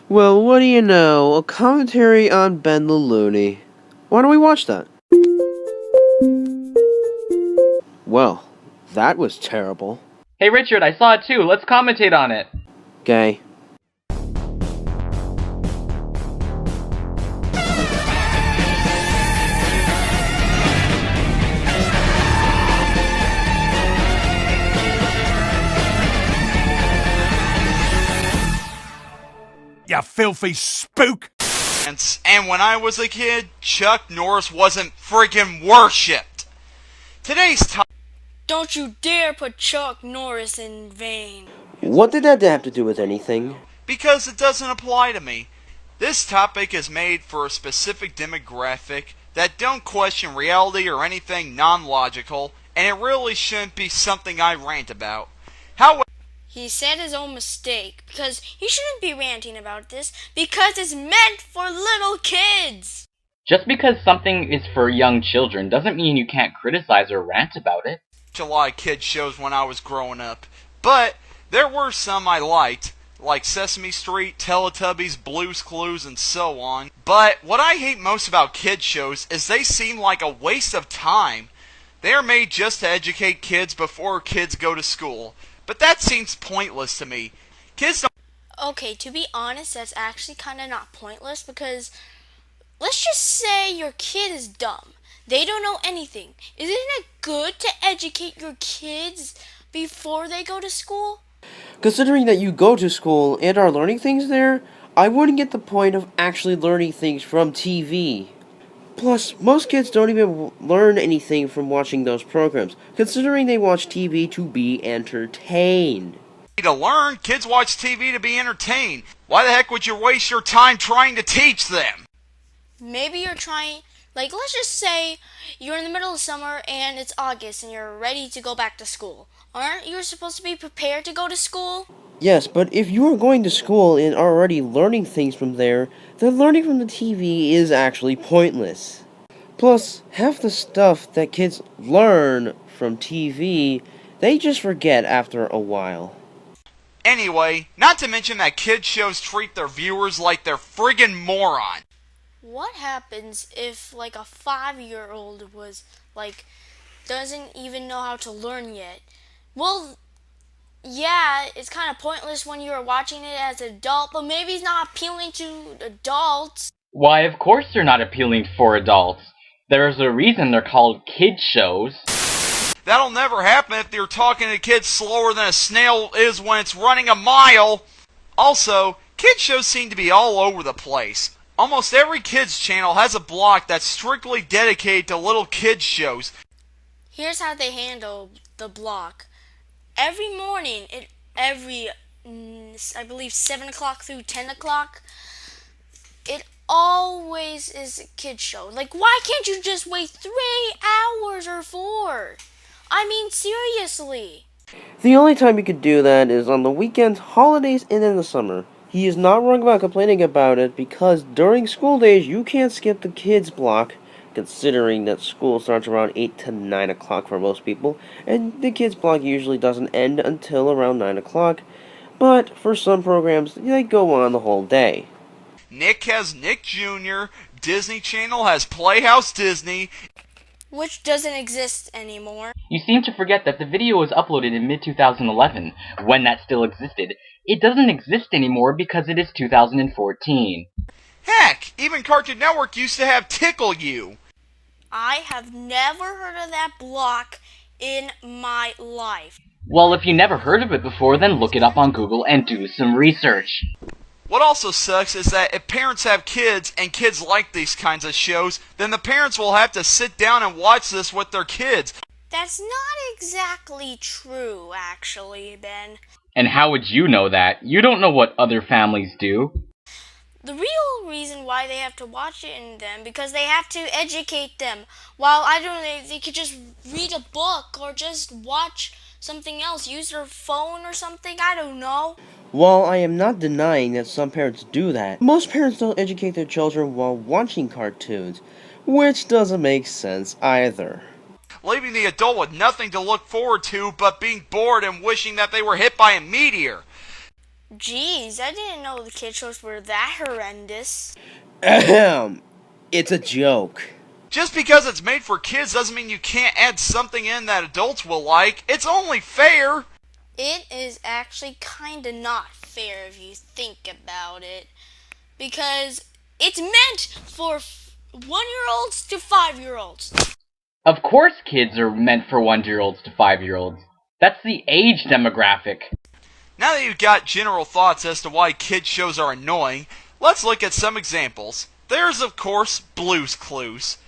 Well, what do you know? A commentary on Benthelooney. Why don't we watch that? Well, that was terrible. Hey Richard, I saw it too. Let's commentate on it. Gay. You filthy spook! And when I was a kid, Chuck Norris wasn't friggin' worshipped. Today's topic. Don't you dare put Chuck Norris in vain. What did that have to do with anything? Because it doesn't apply to me. This topic is made for a specific demographic that don't question reality or anything non-logical, and it really shouldn't be something I rant about. However, He said his own mistake, because he shouldn't be ranting about this, because it's meant for little kids! Just because something is for young children doesn't mean you can't criticize or rant about it. a lot of kids shows when I was growing up, but there were some I liked, like Sesame Street, Teletubbies, Blue's Clues, and so on. But what I hate most about kids shows is they seem like a waste of time. They are made just to educate kids before kids go to school, but that seems pointless to me. Kids don't. Okay, to be honest, that's actually kind of not pointless, because let's just say your kid is dumb. They don't know anything. Isn't it good to educate your kids before they go to school? Considering that you go to school and are learning things there, I wouldn't get the point of actually learning things from TV. Plus, most kids don't even learn anything from watching those programs, considering they watch TV to be entertained. To learn, kids watch TV to be entertained. Why the heck would you waste your time trying to teach them? Maybe you're trying, like, let's just say you're in the middle of summer and it's August and you're ready to go back to school. Aren't you supposed to be prepared to go to school? Yes, but if you are going to school and are already learning things from there, then learning from the TV is actually pointless. Plus, half the stuff that kids learn from TV, they just forget after a while. Anyway, not to mention that kids shows treat their viewers like they're friggin' morons. What happens if, like, a 5-year-old was, like, doesn't even know how to learn yet? Well, yeah, it's kind of pointless when you're watching it as an adult, but maybe it's not appealing to adults. Why, of course they're not appealing for adults. There's a reason they're called kid shows. That'll never happen if you're talking to kids slower than a snail is when it's running a mile. Also, kid shows seem to be all over the place. Almost every kids channel has a block that's strictly dedicated to little kids shows. Here's how they handle the block. Every morning, I believe 7 o'clock through 10 o'clock, it always is a kid show. Like, why can't you just wait 3 hours or 4? I mean, seriously. The only time you could do that is on the weekends, holidays, and in the summer. He is not wrong about complaining about it, because during school days you can't skip the kids block, considering that school starts around 8 to 9 o'clock for most people, and the kids block usually doesn't end until around 9 o'clock, but for some programs, they go on the whole day. Nick has Nick Jr., Disney Channel has Playhouse Disney, Which doesn't exist anymore. You seem to forget that the video was uploaded in mid-2011, when that still existed. It doesn't exist anymore because it is 2014. Heck, even Cartoon Network used to have Tickle You. I have never heard of that block in my life. Well, if you never heard of it before, then look it up on Google and do some research. What also sucks is that if parents have kids and kids like these kinds of shows, then the parents will have to sit down and watch this with their kids. That's not exactly true, actually, Ben. And how would you know that? You don't know what other families do. The real reason why they have to watch it in them, because they have to educate them. While, I don't know, they could just read a book or just watch something else, use their phone or something, I don't know. While I am not denying that some parents do that, most parents don't educate their children while watching cartoons, which doesn't make sense either. Leaving the adult with nothing to look forward to but being bored and wishing that they were hit by a meteor. Jeez, I didn't know the kid shows were that horrendous. Ahem. It's a joke. Just because it's made for kids doesn't mean you can't add something in that adults will like. It's only fair. It is actually kinda not fair if you think about it. Because it's meant for 1-year-olds to 5-year-olds. Of course kids are meant for 1-year-olds to 5-year-olds. That's the age demographic. Now that you've got general thoughts as to why kids shows are annoying, let's look at some examples. There's, of course, Blue's Clues.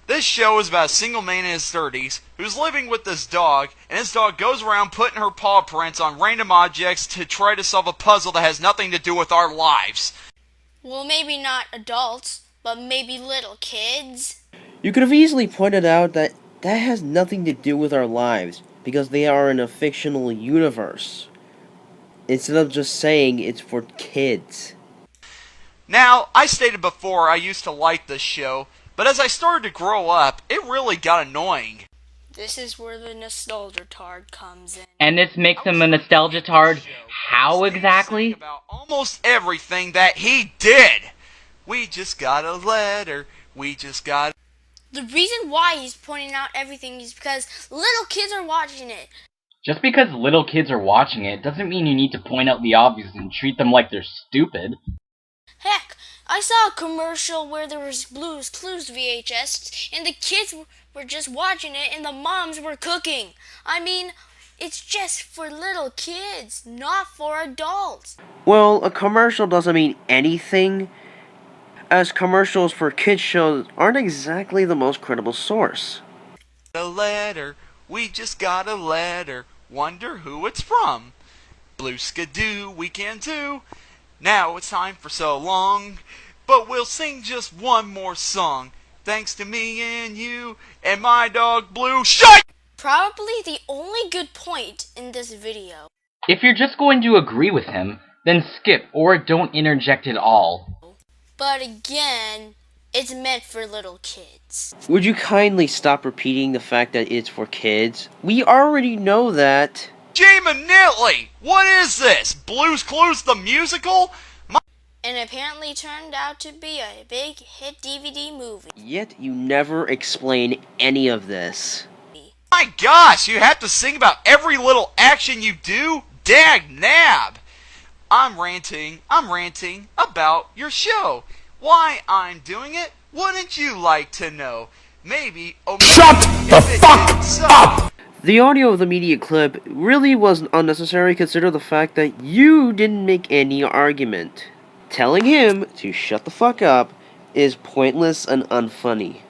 This show is about a single man in his 30s who's living with this dog, and his dog goes around putting her paw prints on random objects to try to solve a puzzle that has nothing to do with our lives. Well, maybe not adults, but maybe little kids. You could have easily pointed out that that has nothing to do with our lives, because they are in a fictional universe, instead of just saying it's for kids. Now, I stated before I used to like this show, but as I started to grow up, it really got annoying. This is where the nostalgia tard comes in. And this makes him a nostalgia tard. How exactly? About almost everything that he did. We just got a letter. We just got. The reason why he's pointing out everything is because little kids are watching it. Just because little kids are watching it doesn't mean you need to point out the obvious and treat them like they're stupid. Heck, I saw a commercial where there was Blue's Clues VHS and the kids were just watching it and the moms were cooking. I mean, it's just for little kids, not for adults. Well, a commercial doesn't mean anything, as commercials for kids shows aren't exactly the most credible source. A letter. We just got a letter. Wonder who it's from. Blue skidoo, we can too. Now it's time for so long, but we'll sing just one more song. Thanks to me and you and my dog Blue. Shut! Probably the only good point in this video. If you're just going to agree with him, then skip or don't interject at all. But again, it's meant for little kids. Would you kindly stop repeating the fact that it's for kids? We already know that. Jay Manilli! What is this? Blue's Clues the musical? And apparently turned out to be a big hit DVD movie. Yet you never explain any of this. My gosh, you have to sing about every little action you do? Dag nab! I'm ranting about your show. Why I'm doing it? Wouldn't you like to know? Maybe Shut the fuck up! The audio of the media clip really wasn't unnecessary considering the fact that you didn't make any argument. Telling him to shut the fuck up is pointless and unfunny.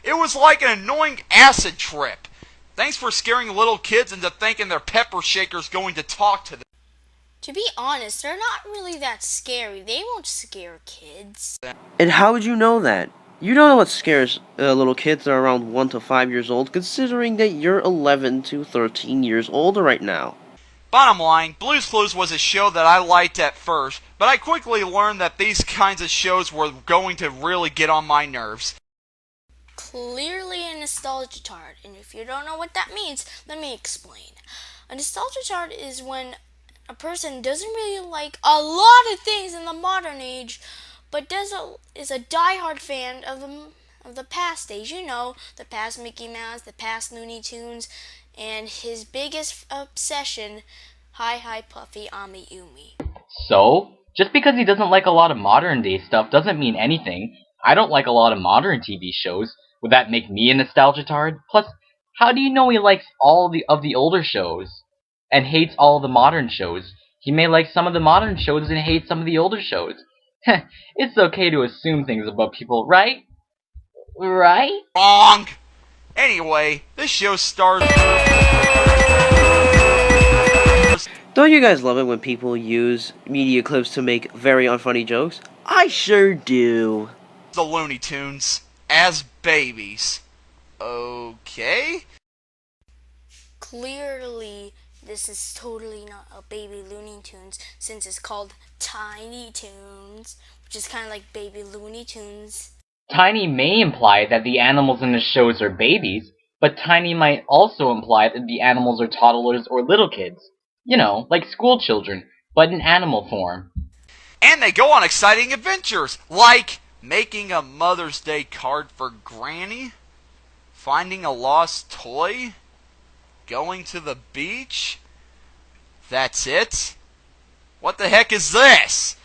It was like an annoying acid trip. Thanks for scaring little kids into thinking their pepper shaker's going to talk to them. To be honest, they're not really that scary. They won't scare kids. And how would you know that? You don't know what scares little kids that are around 1 to 5 years old, considering that you're 11 to 13 years old right now. Bottom line, Blue's Clues was a show that I liked at first, but I quickly learned that these kinds of shows were going to really get on my nerves. Clearly a nostalgia tard, and if you don't know what that means, let me explain. A nostalgia tard is when a person doesn't really like a lot of things in the modern age, but is a die-hard fan of the past days. You know, the past Mickey Mouse, the past Looney Tunes, and his biggest obsession, Hi Puffy Ami Umi. So, just because he doesn't like a lot of modern day stuff doesn't mean anything. I don't like a lot of modern TV shows. Would that make me a nostalgia tard? Plus, how do you know he likes all of the older shows and hates all the modern shows? He may like some of the modern shows and hate some of the older shows. It's okay to assume things about people, right? Right? Wrong! Anyway, this show stars... Don't you guys love it when people use media clips to make very unfunny jokes? I sure do. the Looney Tunes as babies. Okay? Clearly, this is totally not a baby Looney Tunes, since it's called Tiny Toons, which is kind of like baby Looney Tunes. Tiny may imply that the animals in the shows are babies, but Tiny might also imply that the animals are toddlers or little kids. You know, like school children, but in animal form. And they go on exciting adventures, like making a Mother's Day card for Granny, finding a lost toy, going to the beach. That's it? What the heck is this?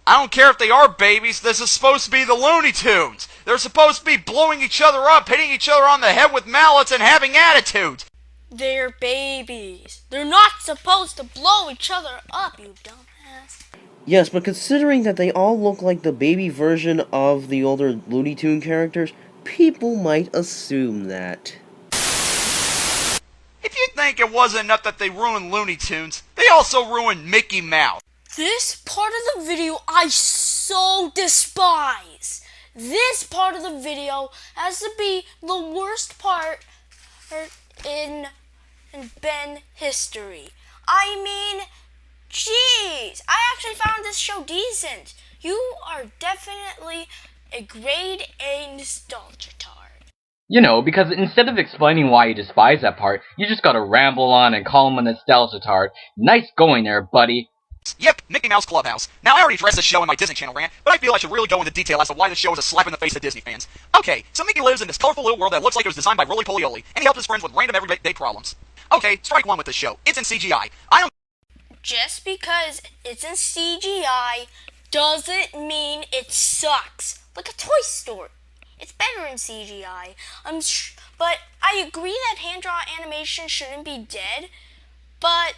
I don't care if they are babies, this is supposed to be the Looney Tunes. They're supposed to be blowing each other up, hitting each other on the head with mallets, and having attitudes. They're babies. They're not supposed to blow each other up, you dumbass. Yes, but considering that they all look like the baby version of the older Looney Tune characters, people might assume that. If you think it wasn't enough that they ruined Looney Tunes, they also ruined Mickey Mouse. This part of the video I so despise. This part of the video has to be the worst part in Ben history. I mean, jeez, I actually found this show decent. You are definitely a grade A nostalgia tard. You know, because instead of explaining why you despise that part, you just gotta ramble on and call him a nostalgia tard. Nice going there, buddy. Yep, Mickey Mouse Clubhouse. Now, I already addressed this show in my Disney Channel rant, but I feel I should really go into detail as to why this show is a slap in the face to Disney fans. Okay, so Mickey lives in this colorful little world that looks like it was designed by Roly Polioli, and he helps his friends with random everyday problems. Okay, strike one with this show. It's in CGI. I don't... Just because it's in CGI doesn't mean it sucks. Like a Toy Story. It's better in CGI. But I agree that hand-drawn animation shouldn't be dead, but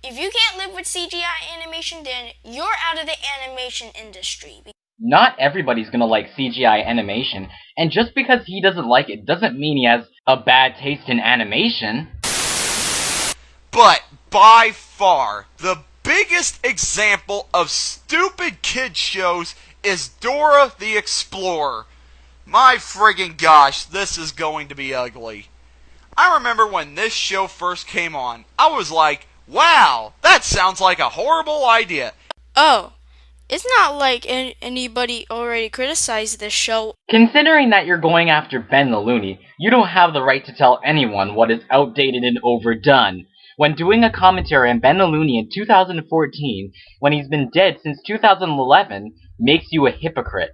if you can't live with CGI animation, then you're out of the animation industry. Not everybody's gonna like CGI animation, and just because he doesn't like it doesn't mean he has a bad taste in animation. But by far, the biggest example of stupid kid shows is Dora the Explorer. My friggin' gosh, this is going to be ugly. I remember when this show first came on, I was like, wow, that sounds like a horrible idea. Oh, it's not like anybody already criticized this show. Considering that you're going after Benthelooney, you don't have the right to tell anyone what is outdated and overdone. When doing a commentary on Benthelooney in 2014, when he's been dead since 2011, makes you a hypocrite.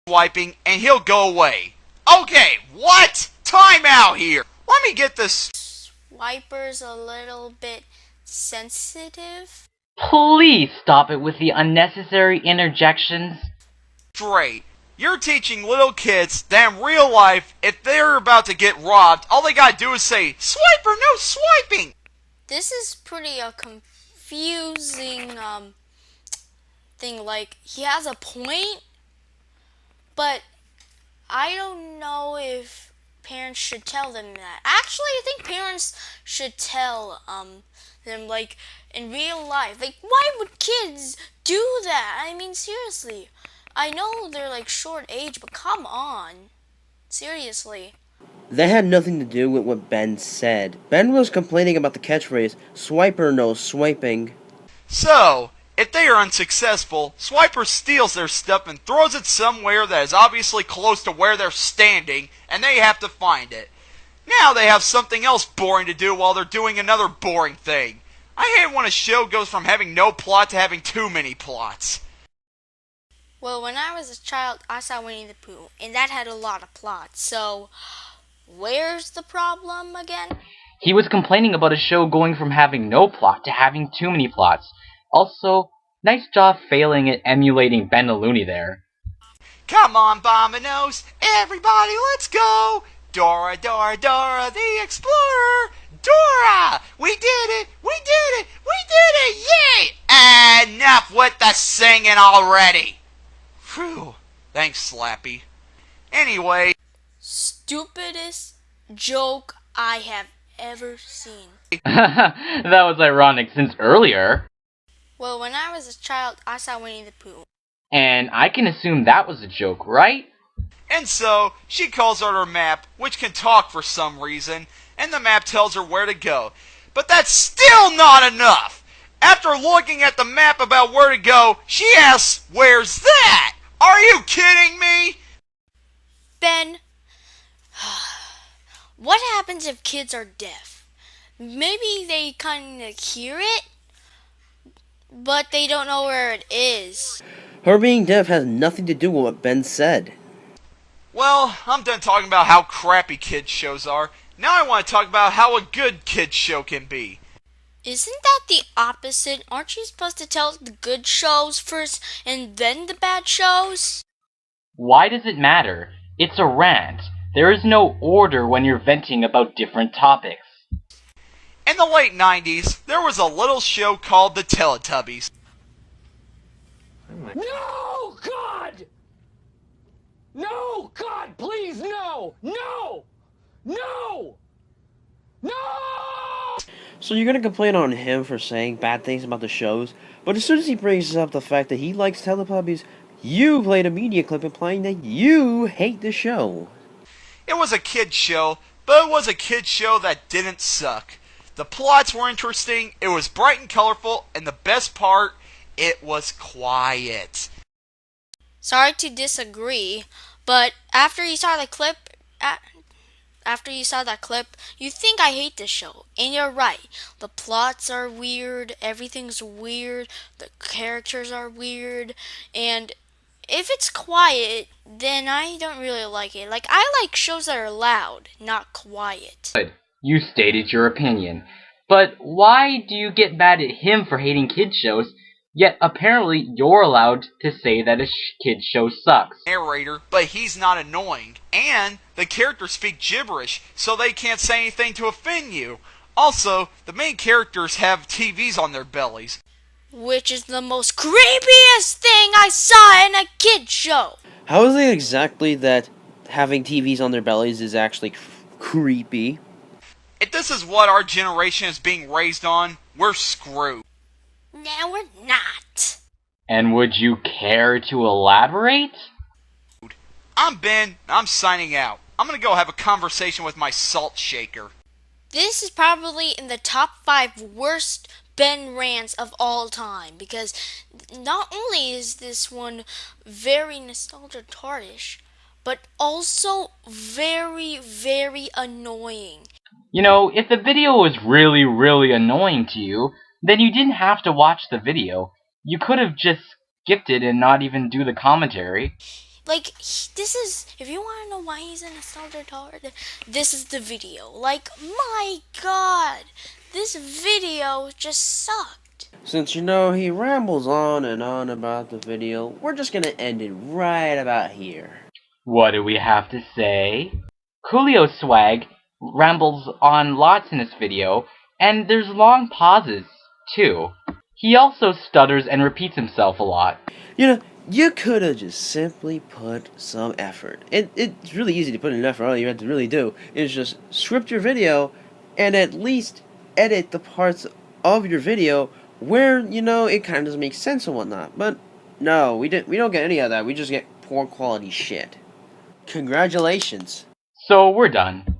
Wiping, and he'll go away. Okay, what? Time out here. Let me get this. Swiper's a little bit sensitive. Please stop it with the unnecessary interjections. Straight. You're teaching little kids that in real life, if they're about to get robbed, all they gotta do is say, "Swiper, no swiping!" This is pretty confusing thing. Like, he has a point, but I don't know if parents should tell them that. Actually, I think parents should tell them, like, in real life. Like, why would kids do that? I mean, seriously. I know they're, like, short age, but come on. Seriously. That had nothing to do with what Ben said. Ben was complaining about the catchphrase, "Swiper, no swiping." So, if they are unsuccessful, Swiper steals their stuff and throws it somewhere that is obviously close to where they're standing, and they have to find it. Now they have something else boring to do while they're doing another boring thing. I hate when a show goes from having no plot to having too many plots. Well, when I was a child, I saw Winnie the Pooh, and that had a lot of plots. So, where's the problem again? He was complaining about a show going from having no plot to having too many plots. Also, nice job failing at emulating Benthelooney there. Come on, Bombinos, everybody, let's go! Dora, Dora, Dora the Explorer! Dora! We did it! We did it! We did it! Yay! Enough with the singing already! Phew. Thanks, Slappy. Anyway. Stupidest joke I have ever seen. That was ironic since earlier. Well, when I was a child, I saw Winnie the Pooh. And I can assume that was a joke, right? And so, she calls out her map, which can talk for some reason, and the map tells her where to go. But that's still not enough! After looking at the map about where to go, she asks, "Where's that? Are you kidding me?" Ben, what happens if kids are deaf? Maybe they kind of hear it, but they don't know where it is. Her being deaf has nothing to do with what Ben said. Well, I'm done talking about how crappy kids shows are. Now I want to talk about how a good kids show can be. Isn't that the opposite? Aren't you supposed to tell the good shows first and then the bad shows? Why does it matter? It's a rant. There is no order when you're venting about different topics. In the late 90s, there was a little show called the Teletubbies. No, God! No, God, please, no! No! No! No! So you're gonna complain on him for saying bad things about the shows, but as soon as he brings up the fact that he likes Teletubbies, you played a media clip implying that you hate the show. It was a kids show, but it was a kids show that didn't suck. The plots were interesting, it was bright and colorful, and the best part, it was quiet. Sorry to disagree, but after you saw that clip, you think I hate this show. And you're right. The plots are weird, everything's weird, the characters are weird, and if it's quiet, then I don't really like it. Like, I like shows that are loud, not quiet. Good. You stated your opinion. But why do you get mad at him for hating kids shows, yet apparently you're allowed to say that a kids show sucks? Narrator, but he's not annoying. And the characters speak gibberish, so they can't say anything to offend you. Also, the main characters have TVs on their bellies. Which is the most creepiest thing I saw in a kid show. How is it exactly that having TVs on their bellies is actually creepy? If this is what our generation is being raised on, we're screwed. No, we're not. And would you care to elaborate? I'm Ben, and I'm signing out. I'm gonna go have a conversation with my salt shaker. This is probably in the top 5 worst Ben rants of all time, because not only is this one very nostalgia-tardish, but also very, very annoying. You know, if the video was really, really annoying to you, then you didn't have to watch the video. You could have just skipped it and not even do the commentary. Like, this is, if you want to know why he's a nostalgia tard, this is the video. Like, my god, this video just sucked. Since you know he rambles on and on about the video, we're just gonna end it right about here. What do we have to say? Cooleo Swagge rambles on lots in this video, and there's long pauses, too. He also stutters and repeats himself a lot. You know, you could have just simply put some effort. It's really easy to put in effort. All you have to really do is just script your video and at least edit the parts of your video where, you know, it kind of doesn't make sense and whatnot. But no, we don't get any of that. We just get poor quality shit. Congratulations. So we're done.